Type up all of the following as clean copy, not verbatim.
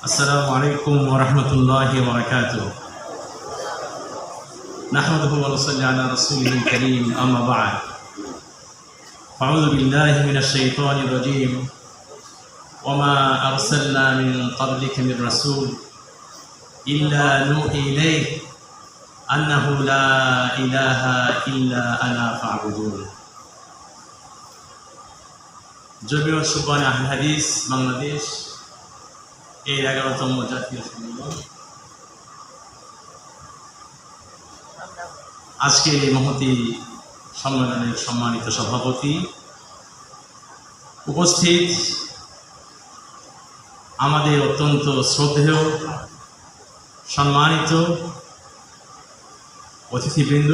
السلام عليكم ورحمة الله وبركاته. نحمده ونصلي على رسوله الكريم. أما بعد، أعوذ بالله من الشيطان الرجيم. وما أرسلنا من قبلك من رسول إلا نوحي إليه أنه لا إله إلا أنا فاعبدون. জমিয়ত সুবহান আহলে হাদিস বাংলাদেশ এর 11তম জাতীয় সম্মেলন আজকে এই মহতী সম্মেলনের সম্মানিত সভাপতি, উপস্থিত আমাদের অত্যন্ত শ্রদ্ধেয় সম্মানিত অতিথিবৃন্দ।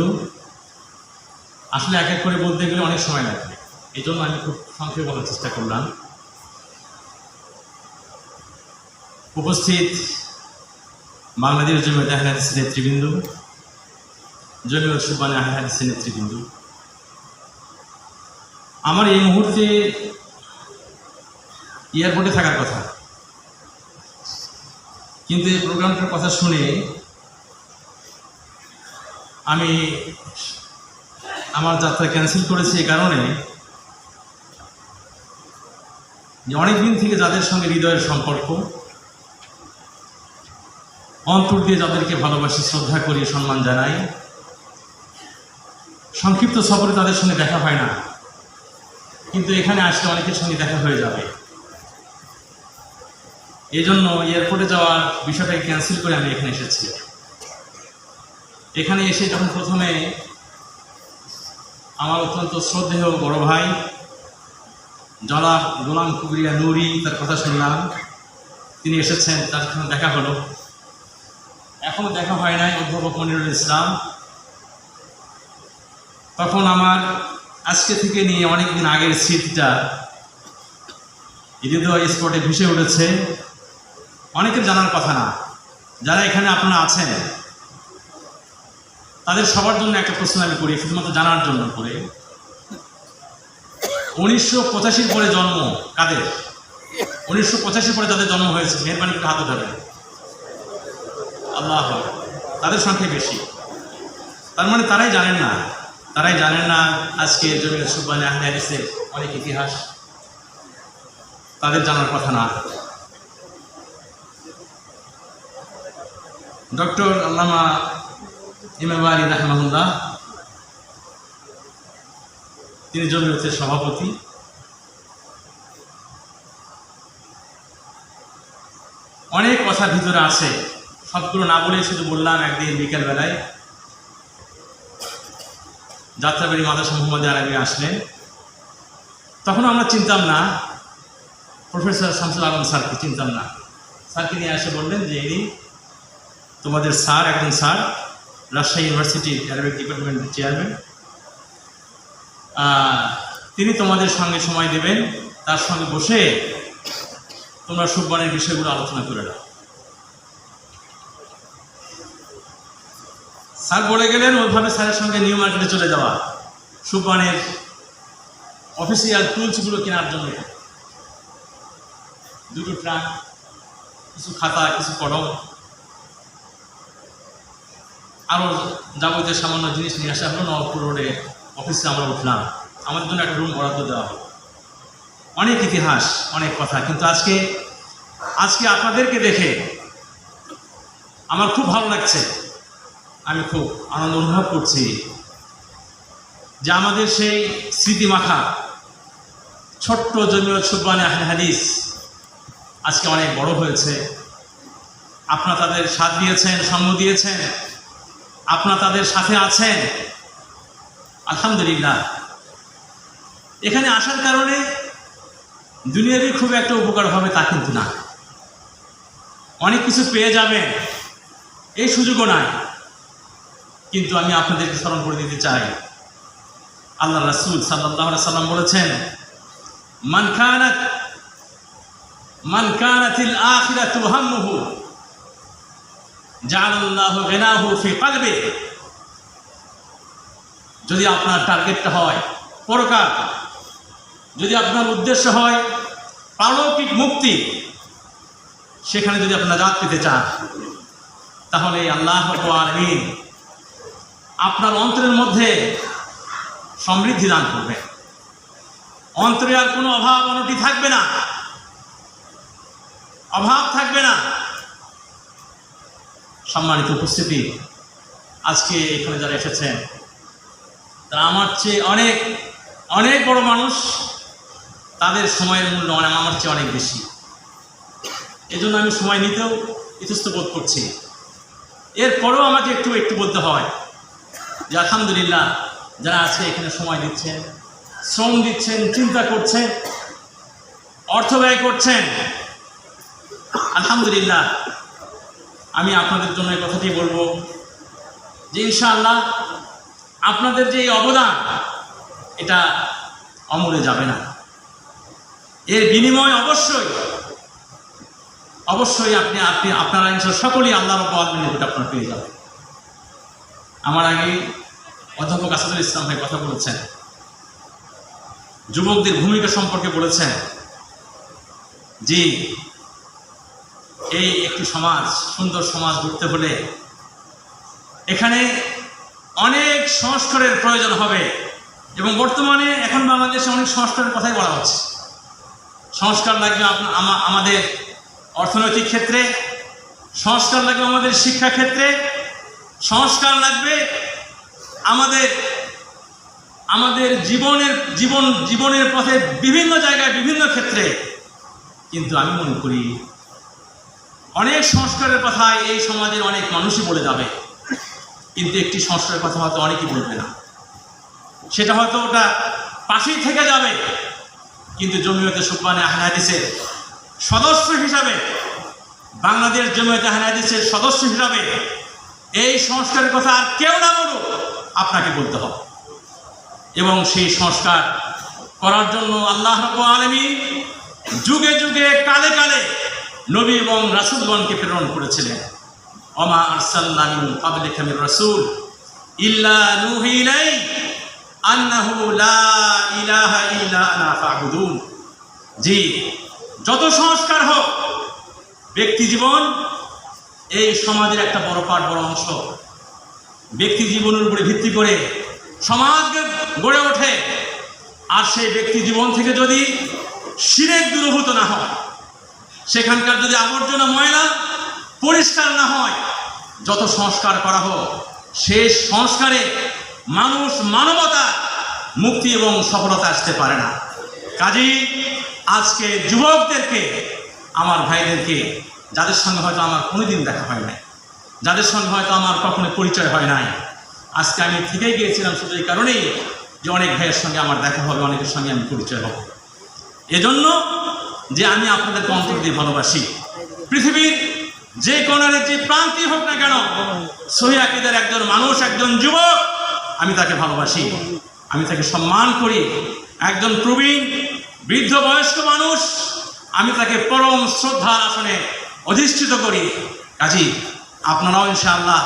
আসলে এক এক করে বলতে গেলে অনেক সময় লাগবে, এই জন্য আমি খুব সংক্ষেপে বলার চেষ্টা করলাম। উপস্থিত বাংলাদেশ জমিয়ত আহলে হাদিসের নেতৃবৃন্দ, জমিয়ত সুবহান আহলে হাদিসের নেতৃবৃন্দ, আমার এই মুহূর্তে এয়ারপোর্টে থাকার কথা, কিন্তু এই প্রোগ্রামটার কথা শুনে আমি আমার যাত্রা ক্যান্সেল করেছি। এই কারণে যে অনেকদিন থেকে যাদের সঙ্গে হৃদয়ের সম্পর্ক, অন্তর দিয়ে যাদেরকে ভালোবাসি, শ্রদ্ধা করি, সম্মান জানাই, সংক্ষিপ্ত সফরে তাদের সঙ্গে দেখা হয় না, কিন্তু এখানে আসলে অনেকের সঙ্গে দেখা হয়ে যাবে। এই জন্য এয়ারপোর্টে যাওয়ার বিষয়টাকে ক্যান্সেল করে আমি এখানে এসেছি। এখানে এসে যখন প্রথমে আমার অত্যন্ত শ্রদ্ধেয় বড় ভাই জনাব গোলাম কুবরিয়া নুরি তার কথা শুনলাম, তিনি এসেছেন, তার সঙ্গে দেখা হলো। এখনও দেখা হয় নাই অধ্যাপক মনিরুল ইসলাম। তখন আমার আজকে থেকে নিয়ে অনেকদিন আগের স্মৃতিটা হৃদয় স্পটে ভেসে উঠেছে। অনেকের জানার কথা না, যারা এখানে আপনারা আছেন তাদের সবার জন্য একটা প্রশ্ন আমি করি, শুধুমাত্র জানার জন্য করে। 1985 পরে জন্ম কাদের? 1985 পরে যাদের জন্ম হয়েছে মেহরবানি করে হাত উঠাবেন। আল্লাহ, তাদের সংখ্যা বেশি। তার মানে তারাই জানেন না আজকে জমিয়ত সুবহান আহলে হাদিসের অনেক ইতিহাস তাদের জানার কথা না। ডক্টর আল্লামা ইমাম আলী রাহমাহুল্লাহ, তিনি জমিয়তের সভাপতি। অনেক কথা ভিতরে আছে, সবগুলো না বলে শুধু বললাম। একদিন বিকেলবেলায় যাত্রাবাড়ি মাদ্রাসা মুহাম্মদ আরবি আসলেন, তখন আমরা চিনতাম না, প্রফেসর শামসুল আলম স্যারকে চিনতাম না। স্যারকে নিয়ে এসে বললেন যে ইনি তোমাদের স্যার, একজন স্যার, রাজশাহী ইউনিভার্সিটির অ্যারাবিক ডিপার্টমেন্টের চেয়ারম্যান, তিনি তোমাদের সঙ্গে সময় দেবেন, তার সঙ্গে বসে তোমরা সুবহানের বিষয়গুলো আলোচনা করে নাও। স্যার বলে গেলেন ওইভাবে স্যারের সঙ্গে নিউ মার্কেটে চলে যাওয়া, সুবহানের অফিসিয়াল টুলসগুলো কেনার জন্য। দুটো ট্রাক, কিছু খাতা, কিছু কলম, আরও যাবতীয় সামান্য জিনিস নিয়ে আসা হলো। নবপুর রোডে অফিসে আমরা উঠলাম, আমাদের জন্য একটা রুম বরাদ্দ দেওয়া হলো। অনেক ইতিহাস, অনেক কথা, কিন্তু আজকে আপনাদেরকে দেখে আমার খুব ভালো লাগছে। আমি খুব আনন্দ অনুভব করছি যে আমাদের সেই স্মৃতিমাখা ছোট্ট জমিয়ত সুবহান আহলে হাদিস আজকে অনেক বড় হয়েছে। আপনারা তাদের সাথ দিয়েছেন, সঙ্গ দিয়েছেন, আপনারা তাদের সাথে আছেন, আলহামদুলিল্লাহ। এখানে আসার কারণে দুনিয়ারই খুব একটা উপকার হবে তা কিন্তু না, অনেক কিছু পেয়ে যাবেন এই সুযোগও নাই। কিন্তু আমি আপনাদেরকে স্মরণ করে দিতে চাই, আল্লাহ রাসূল সাল্লাল্লাহু আলাইহি সাল্লাম বলেছেন, মান কানাতিল আখিরাতু হাম্মুহু জাআলাল্লাহু গিনাহু ফি কলবি। যদি আপনার টার্গেটটা হয় পরকাল, যদি আপনার উদ্দেশ্য হয় পারলৌকিক মুক্তি, সেখানে যদি আপনি নাজাত পেতে চান, তাহলে আল্লাহ রাব্বুল আলামিন আপনার অন্তরের মধ্যে সমৃদ্ধি দান করবে। অন্তরে আর কোনো অভাব অনটি থাকবে না, অভাব থাকবে না। সম্মানিত উপস্থিতি, আজকে এখানে যারা এসেছেন তারা আমার চেয়ে অনেক অনেক বড় মানুষ, তাদের সময়ের মূল্য আমার চেয়ে অনেক বেশি। এজন্য আমি সময় নিতেও ইতস্ত বোধ করছি। এরপরেও আমাকে একটু বলতে হয় যে আলহামদুলিল্লাহ, যারা আজকে এখানে সময় দিচ্ছেন, শ্রম দিচ্ছেন, চিন্তা করছেন, অর্থ ব্যয় করছেন, আলহামদুলিল্লাহ। আমি আপনাদের জন্য এই কথাটি বলবো যে ইনশাআল্লাহ আপনাদের যে অবদান, এটা অমূল্যে যাবে না। এর বিনিময় অবশ্যই আপনারা সকলেই আল্লাহ রাব্বুল আলামিনের নিকট আপনারা পেয়ে যাবেন। আমার আগে অধ্যাপক আসাদুল ইসলাম ভাই কথা বলেছেন, যুবকদের ভূমিকা সম্পর্কে বলেছেন। যে এই একটি সমাজ, সুন্দর সমাজ গড়তে হলে এখানে অনেক সংস্কারের প্রয়োজন হবে, এবং বর্তমানে এখন বাংলাদেশে অনেক সংস্কারের কথাই বলা হচ্ছে। সংস্কার লাগবে আমাদের অর্থনৈতিক ক্ষেত্রে, সংস্কার লাগবে আমাদের শিক্ষা ক্ষেত্রে, সংস্কার লাগবে আমাদের জীবনের পথে বিভিন্ন জায়গায় বিভিন্ন ক্ষেত্রে। কিন্তু আমি মনে করি অনেক সংস্কারের কথা এই সমাজের অনেক মানুষই বলে যাবে, কিন্তু একটি সংস্কারের কথা হয়তো অনেকেই বলবে না। সেটা হয়তো ওটা পাশেই থেকে যাবে, কিন্তু জমিয়তে সুবহানে আহলে হাদিসের সদস্য হিসাবে, বাংলাদেশ জমিয়তে আহলে হাদিসের সদস্য হিসাবে এই সংস্কারের কথা আর কেউ না বলুক, আপনাকে বলতে হবে। এবং সেই সংস্কার করার জন্য আল্লাহ রাব্বুল আলামিন যুগে যুগে কালে কালে নবী এবং রাসূলগণকে প্রেরণ করেছিলেন। ওমা আরসালনা মিন ক্বাবলিকা মির রাসূল ইল্লা নূহি ইলাইহি আন্নাহু লা ইলাহা ইল্লা আনা ফা'বুদুন। জি, যত সংস্কার হোক, ব্যক্তি জীবন এই সমাজের একটা বড় পার্ট, বড় অংশ। ব্যক্তি জীবনের উপরে ভিত্তি করে সমাজ গড়ে ওঠে, আর সেই ব্যক্তি জীবন থেকে যদি শিরক দূরীভূত না হয়, সেখানকার যদি আবর্জনা ময়লা পরিষ্কার না হয়, যত সংস্কার করা হোক, সেই সংস্কারে মানবতা মুক্তি এবং সফলতা আসতে পারে না। কাজেই আজকে যুবকদেরকে, আমার ভাইদেরকে, যাদের সঙ্গে হয়তো আমার কোনোদিন দেখা হয় নাই, যাদের সঙ্গে হয়তো আমার কখনো পরিচয় হয় নাই, আজকে আমি থেকেই গিয়েছিলাম শুধু এই কারণেই যে অনেক ভাইয়ের সঙ্গে আমার দেখা হবে, অনেকের সঙ্গে আমি পরিচয় হব। এজন্য যে আমি আপনাদেরকে অন্তর দিয়ে ভালোবাসি। পৃথিবীর যে কোণারে যে প্রান্তিক হোক না কেন, সহিহ আকীদার একজন মানুষ, একজন যুবক, আমি তাকে ভালোবাসি, আমি তাকে সম্মান করি। একজন প্রবীণ বৃদ্ধ বয়স্ক মানুষ, আমি তাকে পরম শ্রদ্ধার আসনে অধিষ্ঠিত করি। কাজী আপনারাও ইনশাআল্লাহ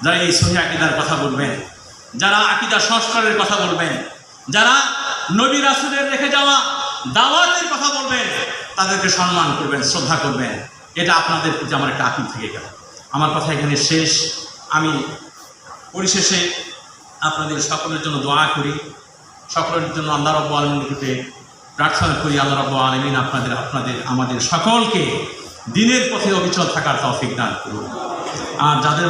যারা এই সহিহ আকীদার কথা বলবেন, যারা আকীদা সংস্কারের কথা বলবেন, যারা নবী রাসূলের রেখে যাওয়া দাওয়াতের কথা বলবেন, তাদেরকে সম্মান করবেন, শ্রদ্ধা করবেন। এটা আপনাদের প্রতি আমার একটা আকিদ থেকে গেল। আমার কথা এখানে শেষ। আমি পরিশেষে আপনাদের সকলের জন্য দোয়া করি, সকলের জন্য আল্লাহ রাব্বুল আলামিনের নিকটে প্রার্থনা করি, আল্লাহ রাব্বুল আলামিন আমাদের সকলকে দ্বীনের পথে অবিচল থাকার তৌফিক দান করুন। আর যাদের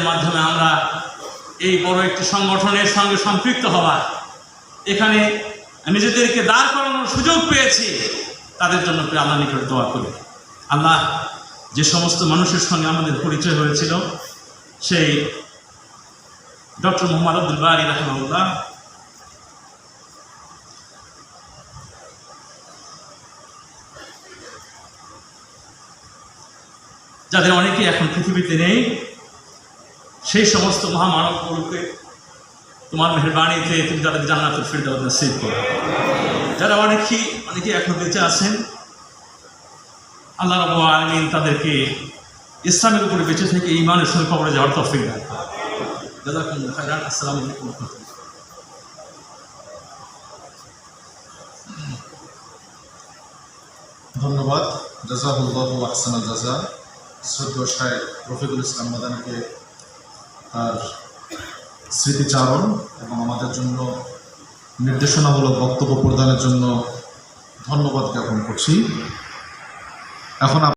মাধ্যমে আমরা এই বড় একটি সংগঠনের সঙ্গে সম্পৃক্ত হওয়ার, এখানে নিজেদেরকে দাঁড় করানোর সুযোগ পেয়েছি, তাদের জন্য আল্লাহর নিকট দোয়া করি। আল্লাহ যে সমস্ত মানুষের সঙ্গে আমাদের পরিচয় হয়েছিল, সেই ডক্টর মোহাম্মদ আব্দুল বারী রাহিমাহুল্লাহ, যাদের অনেকেই এখন পৃথিবীতে নেই, সেই সমস্ত মহামানবগুলোকে তোমার মেহেরবানিতে তুমি তাদের জান্নাতুল ফিরদাউস নসিব করো। যারা অনেকেই এখন বেঁচে আছেন, আল্লাহ রাব্বুল আলামিন তাদেরকে ইসলামের উপরে বেঁচে থেকে ঈমানের সঙ্গে কবরে যাওয়ার তৌফিক দান করুন। জাযাকুমুল্লাহু খাইরান। আসসালামু আলাইকুম ওয়া রাহমাতুল্লাহ। ধন্যবাদ। জাযাহুল্লাহু আহসানাল জাযা। শ্রদ্ধেয় শায়েখ রফিকুল ইসলাম মাদানীকে তার স্মৃতিচারণ এবং আমাদের জন্য নির্দেশনামূলক বক্তব্য প্রদানের জন্য ধন্যবাদ জ্ঞাপন করছি। এখন